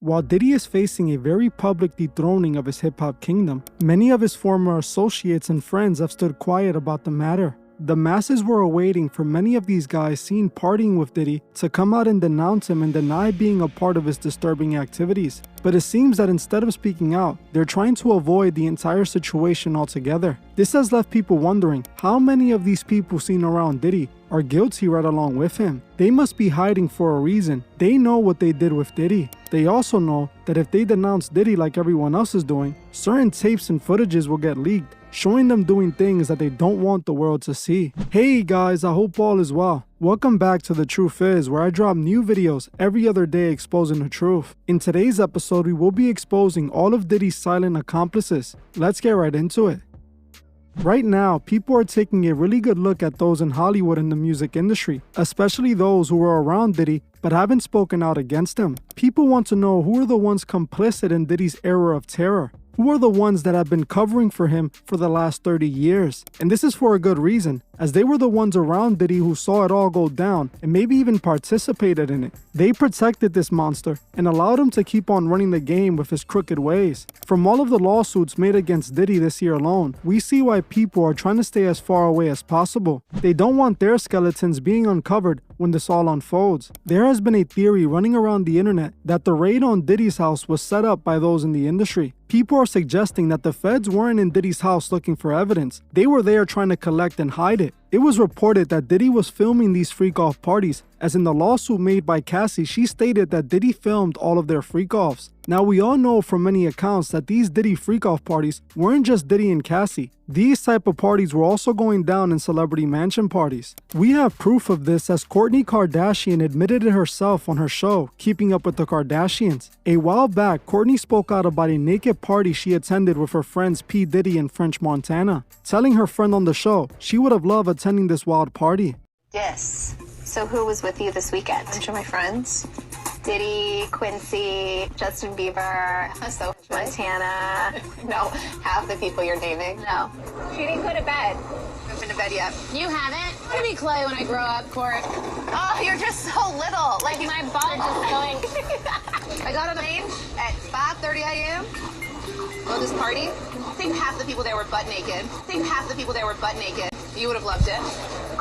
While Diddy is facing a very public dethroning of his hip-hop kingdom, many of his former associates and friends have stood quiet about the matter. The masses were awaiting for many of these guys seen partying with Diddy to come out and denounce him and deny being a part of his disturbing activities. But it seems that instead of speaking out, they're trying to avoid the entire situation altogether. This has left people wondering how many of these people seen around Diddy are guilty right along with him. They must be hiding for a reason. They know what they did with Diddy. They also know that if they denounce Diddy like everyone else is doing, certain tapes and footages will get leaked, showing them doing things that they don't want the world to see. Hey guys, I hope all is well. Welcome back to The Truth Is, where I drop new videos every other day exposing the truth. In today's episode, we will be exposing all of Diddy's silent accomplices. Let's get right into it. Right now, people are taking a really good look at those in Hollywood and the music industry, especially those who were around Diddy but haven't spoken out against him. People want to know who are the ones complicit in Diddy's era of terror. Who are the ones that have been covering for him for the last 30 years? And this is for a good reason, as they were the ones around Diddy who saw it all go down and maybe even participated in it. They protected this monster and allowed him to keep on running the game with his crooked ways. From all of the lawsuits made against Diddy this year alone, we see why people are trying to stay as far away as possible. They don't want their skeletons being uncovered when this all unfolds. There has been a theory running around the internet that the raid on Diddy's house was set up by those in the industry. People are suggesting that the feds weren't in Diddy's house looking for evidence. They were there trying to collect and hide it. It was reported that Diddy was filming these freak-off parties, as in the lawsuit made by Cassie, she stated that Diddy filmed all of their freak-offs. Now we all know from many accounts that these Diddy freak-off parties weren't just Diddy and Cassie. These type of parties were also going down in celebrity mansion parties. We have proof of this as Kourtney Kardashian admitted it herself on her show, Keeping Up with the Kardashians. A while back, Kourtney spoke out about a naked party she attended with her friends P. Diddy and French Montana, telling her friend on the show she would have loved attending this wild party. Yes. So who was with you this weekend? A bunch of my friends. Diddy, Quincy, Justin Bieber, So Montana. no, half the people you're naming. No. She didn't go to bed. I haven't been to bed yet. You haven't? I'm gonna be Clay when I grow up, Court. Oh, you're just so little. Like my butt just going. I got on the plane at 5:30 a.m. Well, this party. I think half the people there were butt naked. You would have loved it.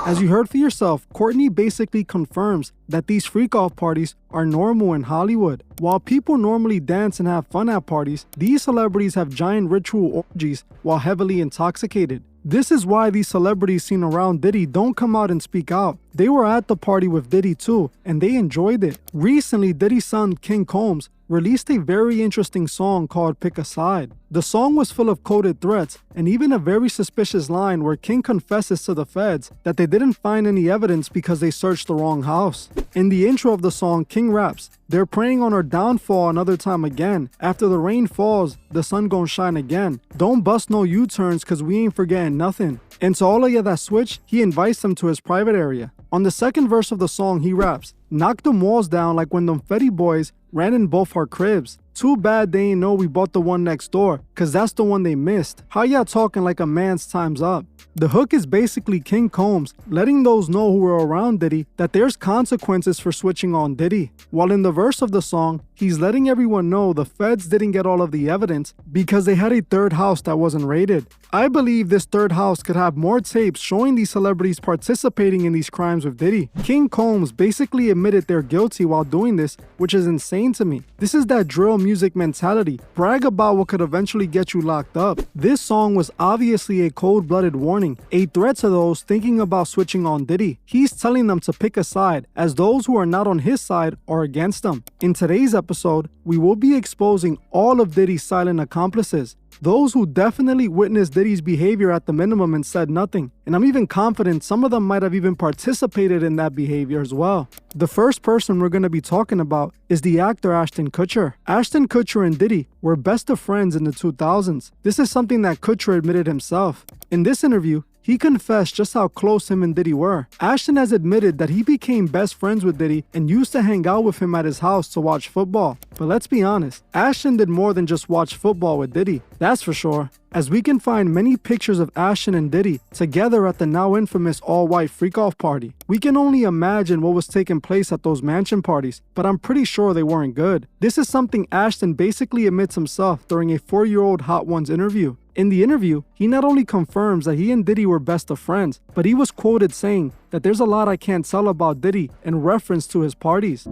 As you heard for yourself, Kourtney basically confirms that these freak-off parties are normal in Hollywood. While people normally dance and have fun at parties, these celebrities have giant ritual orgies while heavily intoxicated. This is why these celebrities seen around Diddy don't come out and speak out. They were at the party with Diddy too, and they enjoyed it. Recently, Diddy's son, King Combs, released a very interesting song called Pick a Side. The song was full of coded threats and even a very suspicious line where King confesses to the feds that they didn't find any evidence because they searched the wrong house. In the intro of the song, King raps, "They're praying on our downfall another time again. After the rain falls, the sun gon' shine again. Don't bust no U-turns cause we ain't forgetting nothing." And to all of you that switch, he invites them to his private area. On the second verse of the song, he raps, "Knock them walls down like when them Fetty boys ran in both our cribs. Too bad they ain't know we bought the one next door, cause that's the one they missed. How y'all talking like a man's time's up?" The hook is basically King Combs letting those know who were around Diddy that there's consequences for switching on Diddy. While in the verse of the song, he's letting everyone know the feds didn't get all of the evidence because they had a third house that wasn't raided. I believe this third house could have more tapes showing these celebrities participating in these crimes with Diddy. King Combs basically admitted they're guilty while doing this, which is insane to me. This is that drill music mentality. Brag about what could eventually get you locked up. This song was obviously a cold-blooded warning, a threat to those thinking about switching on Diddy. He's telling them to pick a side, as those who are not on his side are against him. In today's episode, we will be exposing all of Diddy's silent accomplices. Those who definitely witnessed Diddy's behavior at the minimum and said nothing. And I'm even confident some of them might have even participated in that behavior as well. The first person we're going to be talking about is the actor Ashton Kutcher. Ashton Kutcher and Diddy were best of friends in the 2000s. This is something that Kutcher admitted himself. In this interview, he confessed just how close him and Diddy were. Ashton has admitted that he became best friends with Diddy and used to hang out with him at his house to watch football. But let's be honest, Ashton did more than just watch football with Diddy, that's for sure, as we can find many pictures of Ashton and Diddy together at the now infamous all-white freak-off party. We can only imagine what was taking place at those mansion parties, but I'm pretty sure they weren't good. This is something Ashton basically admits himself during a 4-year-old Hot Ones interview. In the interview, he not only confirms that he and Diddy were best of friends, but he was quoted saying that there's a lot I can't tell about Diddy in reference to his parties.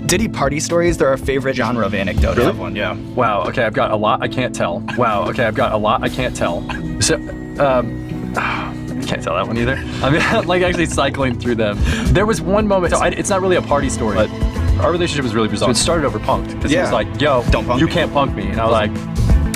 Diddy party stories, they're our favorite genre of anecdote. Really? I have one, yeah. Wow, okay, I've got a lot I can't tell. Wow, okay, I've got a lot I can't tell. So, I can't tell that one either. I mean, I'm like actually cycling through them. There was one moment, so it's not really a party story, but our relationship was really bizarre. So it started over punked, because he was like, yo, don't punk you me. Can't punk me. And I was like,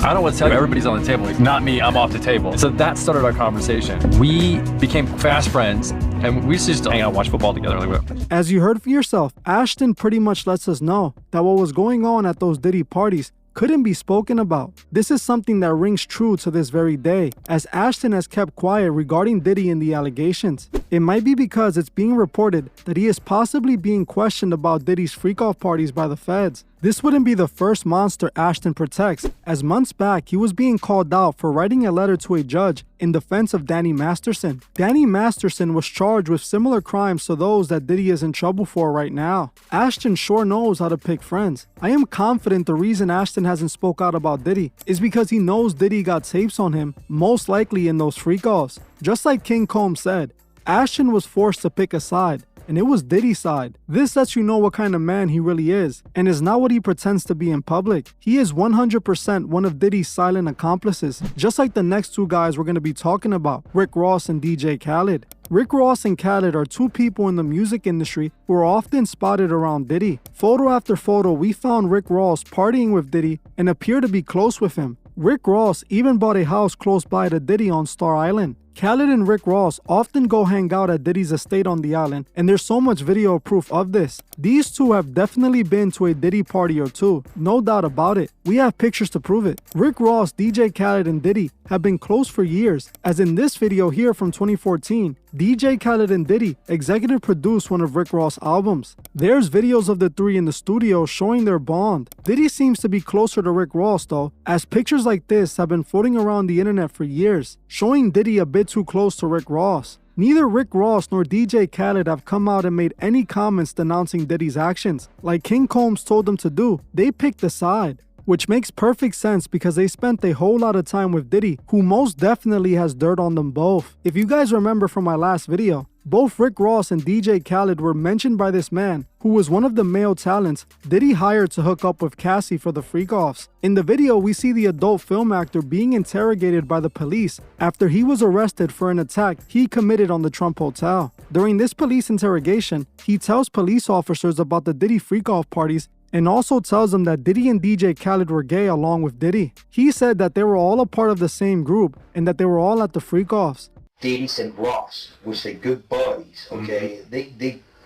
I don't know what to tell you. Everybody's on the table. Like, not me, I'm off the table. So that started our conversation. We became fast friends, and we used to just hang out and watch football together. As you heard for yourself, Ashton pretty much lets us know that what was going on at those Diddy parties couldn't be spoken about. This is something that rings true to this very day, as Ashton has kept quiet regarding Diddy and the allegations. It might be because it's being reported that he is possibly being questioned about Diddy's freak-off parties by the feds. This wouldn't be the first monster Ashton protects, as months back he was being called out for writing a letter to a judge in defense of Danny Masterson. Danny Masterson was charged with similar crimes to those that Diddy is in trouble for right now. Ashton sure knows how to pick friends. I am confident the reason Ashton hasn't spoke out about Diddy is because he knows Diddy got tapes on him, most likely in those freak-offs. Just like King Combs said, Ashton was forced to pick a side, and it was Diddy's side. This lets you know what kind of man he really is, and is not what he pretends to be in public. He is 100% one of Diddy's silent accomplices, just like the next two guys we're going to be talking about, Rick Ross and DJ Khaled. Rick Ross and Khaled are two people in the music industry who are often spotted around Diddy. Photo after photo, we found Rick Ross partying with Diddy and appear to be close with him. Rick Ross even bought a house close by to Diddy on Star Island. Khaled and Rick Ross often go hang out at Diddy's estate on the island, and there's so much video proof of this. These two have definitely been to a Diddy party or two, no doubt about it. We have pictures to prove it. Rick Ross, DJ Khaled, and Diddy have been close for years, as in this video here from 2014, DJ Khaled and Diddy executive produced one of Rick Ross' albums. There's videos of the three in the studio showing their bond. Diddy seems to be closer to Rick Ross though, as pictures like this have been floating around the internet for years, showing Diddy a bit too close to Rick Ross. Neither Rick Ross nor DJ Khaled have come out and made any comments denouncing Diddy's actions. Like King Combs told them to do, they picked a side. Which makes perfect sense because they spent a whole lot of time with Diddy, who most definitely has dirt on them both. If you guys remember from my last video, both Rick Ross and DJ Khaled were mentioned by this man, who was one of the male talents Diddy hired to hook up with Cassie for the freak-offs. In the video, we see the adult film actor being interrogated by the police after he was arrested for an attack he committed on the Trump Hotel. During this police interrogation, he tells police officers about the Diddy freak-off parties and also tells them that Diddy and DJ Khaled were gay along with Diddy. He said that they were all a part of the same group and that they were all at the freak-offs. Diddy and Ross, which are good buddies, okay?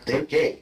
They're gay.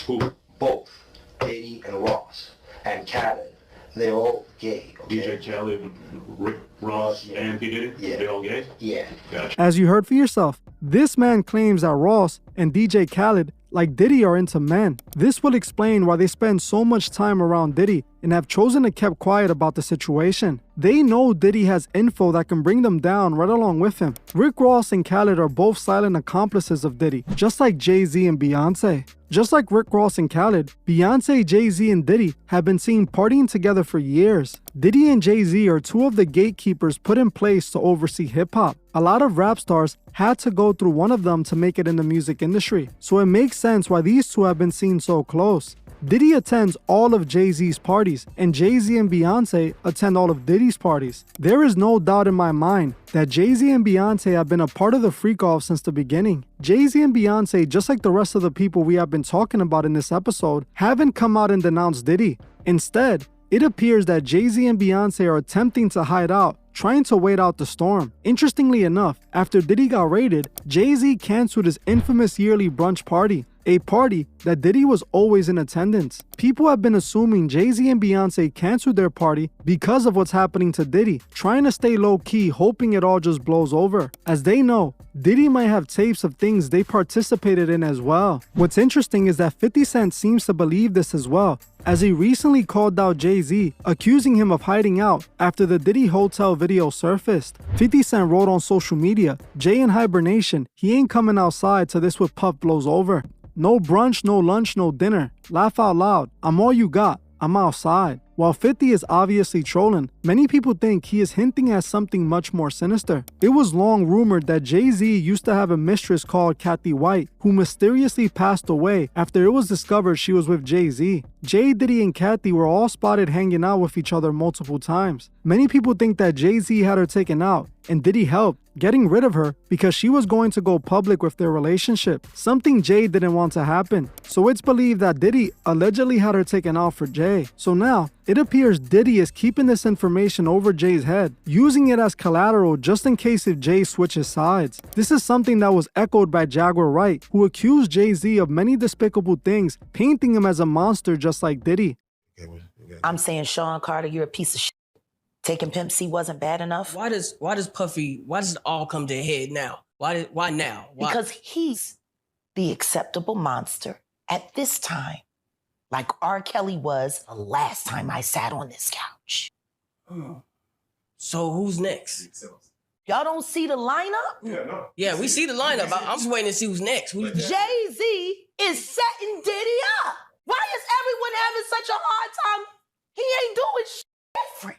Who? Both. Diddy and Ross. And Khaled. They're all gay, okay? DJ Khaled, Rick Ross, and P. Diddy? Yeah. They're all gay? Yeah. Gotcha. As you heard for yourself, this man claims that Ross and DJ Khaled, like Diddy, are into men. This will explain why they spend so much time around Diddy and have chosen to keep quiet about the situation. They know Diddy has info that can bring them down right along with him. Rick Ross and Khaled are both silent accomplices of Diddy, just like Jay-Z and Beyonce. Just like Rick Ross and Khaled, Beyonce, Jay-Z, and Diddy have been seen partying together for years. Diddy and Jay-Z are two of the gatekeepers put in place to oversee hip-hop. A lot of rap stars had to go through one of them to make it in the music industry, so it makes sense why these two have been seen so close. Diddy attends all of Jay-Z's parties, and Jay-Z and Beyonce attend all of Diddy's parties. There is no doubt in my mind that Jay-Z and Beyonce have been a part of the freak-off since the beginning. Jay-Z and Beyonce, just like the rest of the people we have been talking about in this episode, haven't come out and denounced Diddy. Instead, it appears that Jay-Z and Beyonce are attempting to hide out, trying to wait out the storm. Interestingly enough, after Diddy got raided, Jay-Z canceled his infamous yearly brunch party. a party that Diddy was always in attendance. People have been assuming Jay-Z and Beyonce canceled their party because of what's happening to Diddy, trying to stay low-key, hoping it all just blows over. As they know, Diddy might have tapes of things they participated in as well. What's interesting is that 50 Cent seems to believe this as well, as he recently called out Jay-Z, accusing him of hiding out after the Diddy hotel video surfaced. 50 Cent wrote on social media, "Jay in hibernation, he ain't coming outside till this with Puff blows over. No brunch, no lunch, no dinner. Laugh out loud. I'm all you got. I'm outside." While 50 is obviously trolling, many people think he is hinting at something much more sinister. It was long rumored that Jay-Z used to have a mistress called Kathy White, who mysteriously passed away after it was discovered she was with Jay-Z. Jay, Diddy, and Kathy were all spotted hanging out with each other multiple times. Many people think that Jay-Z had her taken out, and Diddy helped, getting rid of her because she was going to go public with their relationship, something Jay didn't want to happen. So it's believed that Diddy allegedly had her taken out for Jay. So now, it appears Diddy is keeping this information over Jay's head, using it as collateral just in case if Jay switches sides. This is something that was echoed by Jaguar Wright, who accused Jay-Z of many despicable things, painting him as a monster just like Diddy. I'm saying, Sean Carter, you're a piece of shit. Taking Pimp C wasn't bad enough. Why does it all come to a head now? Why now? Why? Because he's the acceptable monster at this time, like R. Kelly was the last time I sat on this couch. So who's next? Y'all don't see the lineup? Yeah, we see the lineup. I'm just waiting to see who's next. Jay-Z is setting Diddy up. Why is everyone having such a hard time? He ain't doing shit different.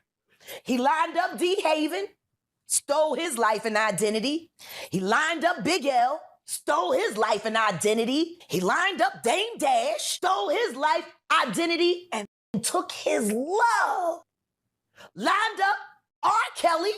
He lined up D. Haven, stole his life and identity. He lined up Big L, stole his life and identity. He lined up Dame Dash, stole his life, identity, and took his love. Lined up R. Kelly.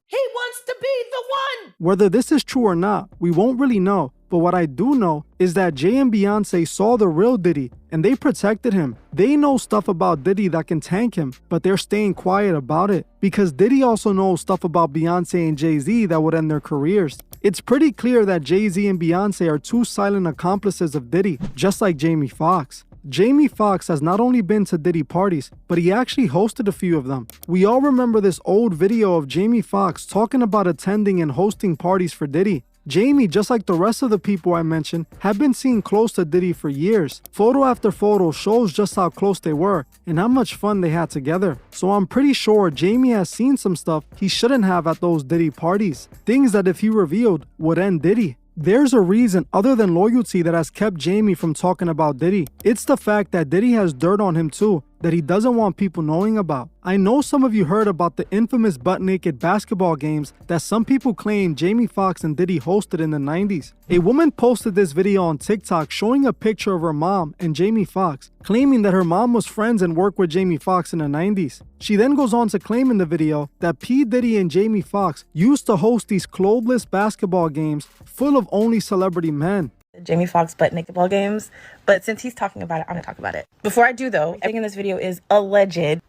He wants to be the one. Whether this is true or not, we won't really know. But what I do know is that Jay and Beyonce saw the real Diddy and they protected him. They know stuff about Diddy that can tank him, but they're staying quiet about it. Because Diddy also knows stuff about Beyonce and Jay-Z that would end their careers. It's pretty clear that Jay-Z and Beyonce are two silent accomplices of Diddy, just like Jamie Foxx. Jamie Foxx has not only been to Diddy parties, but he actually hosted a few of them. We all remember this old video of Jamie Foxx talking about attending and hosting parties for Diddy. Jamie, just like the rest of the people I mentioned, have been seen close to Diddy for years. Photo after photo shows just how close they were and how much fun they had together. So I'm pretty sure Jamie has seen some stuff he shouldn't have at those Diddy parties. Things that if he revealed would end Diddy. There's a reason other than loyalty that has kept Jamie from talking about Diddy. It's the fact that Diddy has dirt on him too, that he doesn't want people knowing about. I know some of you heard about the infamous butt-naked basketball games that some people claim Jamie Foxx and Diddy hosted in the 90s. A woman posted this video on TikTok showing a picture of her mom and Jamie Foxx, claiming that her mom was friends and worked with Jamie Foxx in the 90s. She then goes on to claim in the video that P. Diddy and Jamie Foxx used to host these clothless basketball games full of only celebrity men. Jamie Foxx butt naked ball games, but since he's talking about it, I'm gonna talk about it. Before I do though, everything in this video is alleged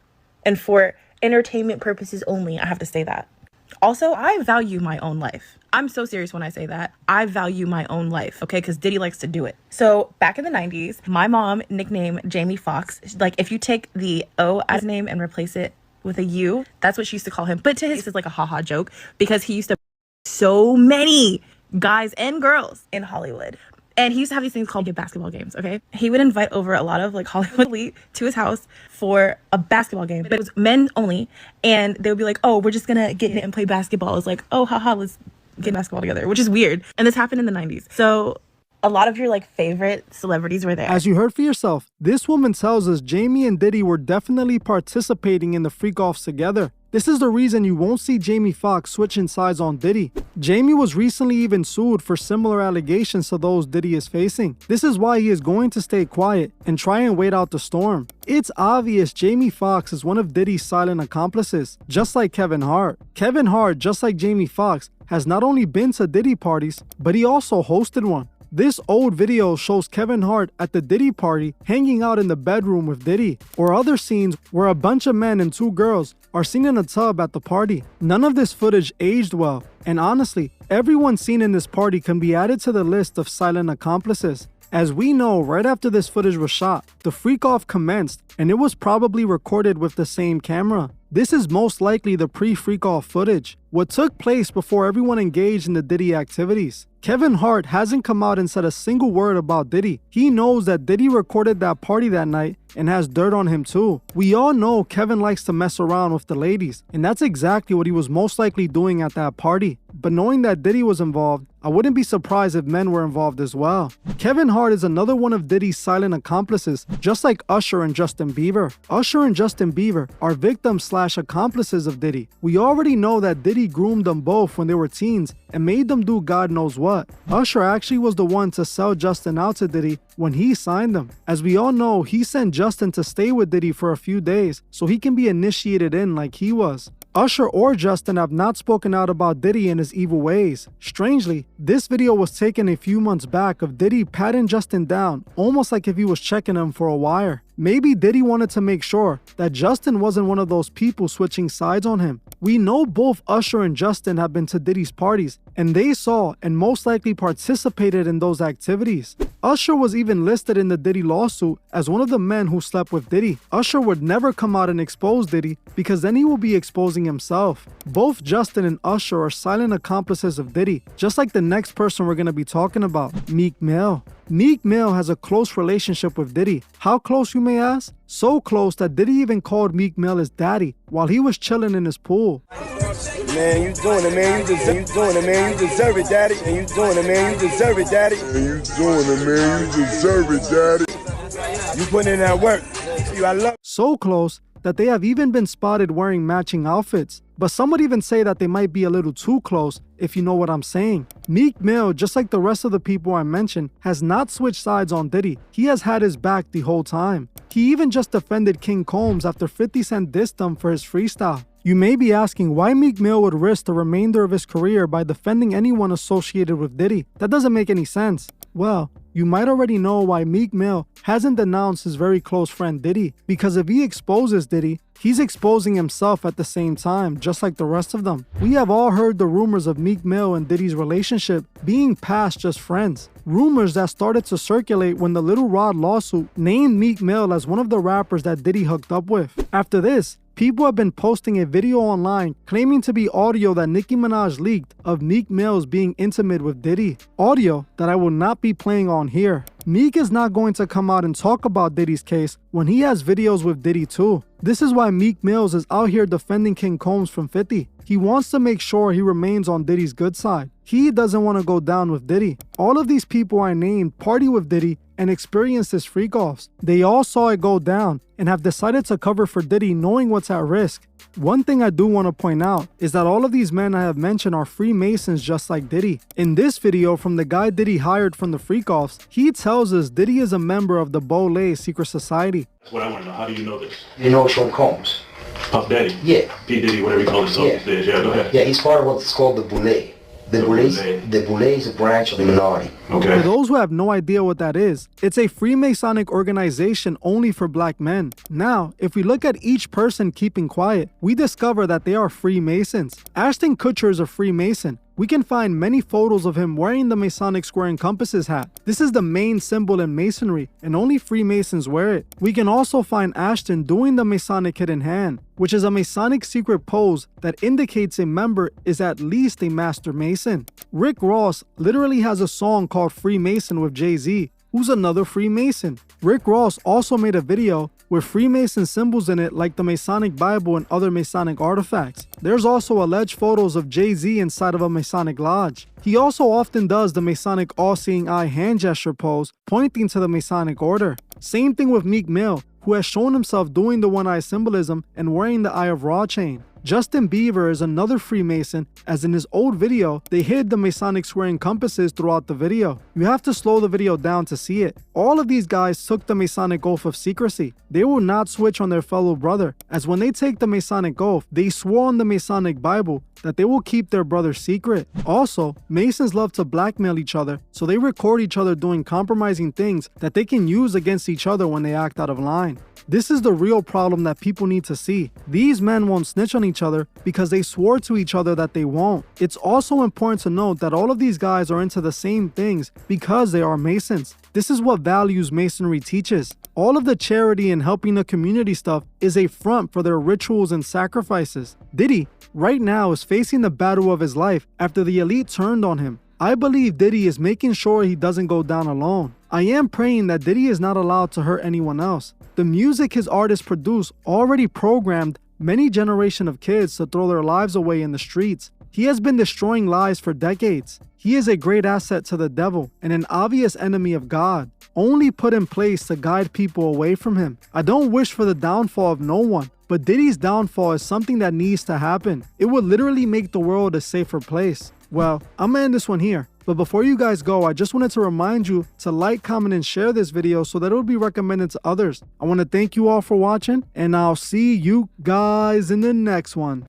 and for entertainment purposes only. I have to say that. Also, I value my own life. I'm so serious when I say that. I value my own life, okay? Because Diddy likes to do it. So back in the 90s, my mom nicknamed Jamie Foxx. Like if you take the O as name and replace it with a U, that's what she used to call him. But to his, it's like a haha joke because he used to so many guys and girls in Hollywood. And he used to have these things called basketball games, okay? He would invite over a lot of like Hollywood elite to his house for a basketball game, but it was men only. And they would be like, oh, we're just gonna get in and play basketball. It's like, oh, haha, let's get basketball together, which is weird. And this happened in the 90s. So a lot of your like favorite celebrities were there. As you heard for yourself, this woman tells us Jamie and Diddy were definitely participating in the freak-offs together. This is the reason you won't see Jamie Foxx switching sides on Diddy. Jamie was recently even sued for similar allegations to those Diddy is facing. This is why he is going to stay quiet and try and wait out the storm. It's obvious Jamie Foxx is one of Diddy's silent accomplices, just like Kevin Hart. Kevin Hart, just like Jamie Foxx, has not only been to Diddy parties, but he also hosted one. This old video shows Kevin Hart at the Diddy party hanging out in the bedroom with Diddy, or other scenes where a bunch of men and 2 girls are seen in a tub at the party. None of this footage aged well, and honestly, everyone seen in this party can be added to the list of silent accomplices. As we know, right after this footage was shot, the freak-off commenced, and it was probably recorded with the same camera. This is most likely the pre-freak-off footage, what took place before everyone engaged in the Diddy activities. Kevin Hart hasn't come out and said a single word about Diddy. He knows that Diddy recorded that party that night and has dirt on him too. We all know Kevin likes to mess around with the ladies, and that's exactly what he was most likely doing at that party. But knowing that Diddy was involved, I wouldn't be surprised if men were involved as well. Kevin Hart is another one of Diddy's silent accomplices, just like Usher and Justin Bieber. Usher and Justin Bieber are victims/accomplices of Diddy. We already know that Diddy groomed them both when they were teens and made them do God knows what. Usher actually was the one to sell Justin out to Diddy when he signed them. As we all know, he sent Justin to stay with Diddy for a few days so he can be initiated in like he was. Usher or Justin have not spoken out about Diddy and his evil ways. Strangely, this video was taken a few months back of Diddy patting Justin down, almost like if he was checking him for a wire. Maybe Diddy wanted to make sure that Justin wasn't one of those people switching sides on him. We know both Usher and Justin have been to Diddy's parties, and they saw and most likely participated in those activities. Usher was even listed in the Diddy lawsuit as one of the men who slept with Diddy. Usher would never come out and expose Diddy because then he will be exposing himself. Both Justin and Usher are silent accomplices of Diddy, just like the next person we're going to be talking about, Meek Mill. Meek Mill has a close relationship with Diddy. How close, you may ask? So close that Diddy even called Meek Mill his daddy while he was chilling in his pool. Man, you doing it, man. You doing it, man. You deserve it, daddy. And you doing it, man. You deserve it, daddy. And you doing it, man. You deserve it, daddy. You putting in that work. I love. So close that they have even been spotted wearing matching outfits. But some would even say that they might be a little too close, if you know what I'm saying. Meek Mill, just like the rest of the people I mentioned, has not switched sides on Diddy. He has had his back the whole time. He even just defended King Combs after 50 Cent dissed him for his freestyle. You may be asking why Meek Mill would risk the remainder of his career by defending anyone associated with Diddy. That doesn't make any sense. Well, you might already know why Meek Mill hasn't denounced his very close friend Diddy, because if he exposes Diddy, he's exposing himself at the same time, just like the rest of them. We have all heard the rumors of Meek Mill and Diddy's relationship being past just friends. Rumors that started to circulate when the Little Rod lawsuit named Meek Mill as one of the rappers that Diddy hooked up with. After this, people have been posting a video online claiming to be audio that Nicki Minaj leaked of Meek Mill's being intimate with Diddy. Audio that I will not be playing on here. Meek is not going to come out and talk about Diddy's case when he has videos with Diddy too. This is why Meek Mills is out here defending King Combs from 50. He wants to make sure he remains on Diddy's good side. He doesn't want to go down with Diddy. All of these people I named party with Diddy and experienced his freak-offs. They all saw it go down and have decided to cover for Diddy knowing what's at risk. One thing I do want to point out is that all of these men I have mentioned are Freemasons just like Diddy. In this video from the guy Diddy hired from the freak-offs, he tells us Diddy is a member of the Bolé secret society. That's what I want to know. How do you know this? You know Sean Combs? Puff Daddy? Yeah. P. Diddy, whatever you call himself these days. Yeah, go ahead. Yeah, he's part of what's called the Bolé. The Bolé is a branch of the Illuminati. Okay. For those who have no idea what that is, it's a Freemasonic organization only for black men. Now, if we look at each person keeping quiet, we discover that they are Freemasons. Ashton Kutcher is a Freemason. We can find many photos of him wearing the Masonic Square and Compasses hat. This is the main symbol in Masonry, and only Freemasons wear it. We can also find Ashton doing the Masonic hidden hand, which is a Masonic secret pose that indicates a member is at least a Master Mason. Rick Ross literally has a song called Freemason with Jay-Z, who's another Freemason. Rick Ross also made a video with Freemason symbols in it like the Masonic Bible and other Masonic artifacts. There's also alleged photos of Jay-Z inside of a Masonic lodge. He also often does the Masonic all-seeing eye hand gesture pose, pointing to the Masonic order. Same thing with Meek Mill, who has shown himself doing the one-eye symbolism and wearing the Eye of Ra chain. Justin Bieber is another Freemason, as in his old video, they hid the Masonic swearing compasses throughout the video. You have to slow the video down to see it. All of these guys took the Masonic oath of secrecy. They will not switch on their fellow brother, as when they take the Masonic oath, they swore on the Masonic Bible that they will keep their brother's secret. Also, Masons love to blackmail each other, so they record each other doing compromising things that they can use against each other when they act out of line. This is the real problem that people need to see. These men won't snitch on each other because they swore to each other that they won't. It's also important to note that all of these guys are into the same things because they are Masons. This is what values Masonry teaches. All of the charity and helping the community stuff is a front for their rituals and sacrifices. Diddy, right now, is facing the battle of his life after the elite turned on him. I believe Diddy is making sure he doesn't go down alone. I am praying that Diddy is not allowed to hurt anyone else. The music his artists produce already programmed many generations of kids to throw their lives away in the streets. He has been destroying lives for decades. He is a great asset to the devil and an obvious enemy of God, only put in place to guide people away from him. I don't wish for the downfall of no one, but Diddy's downfall is something that needs to happen. It would literally make the world a safer place. Well, I'm gonna end this one here. But before you guys go, I just wanted to remind you to like, comment, and share this video so that it will be recommended to others. I want to thank you all for watching, and I'll see you guys in the next one.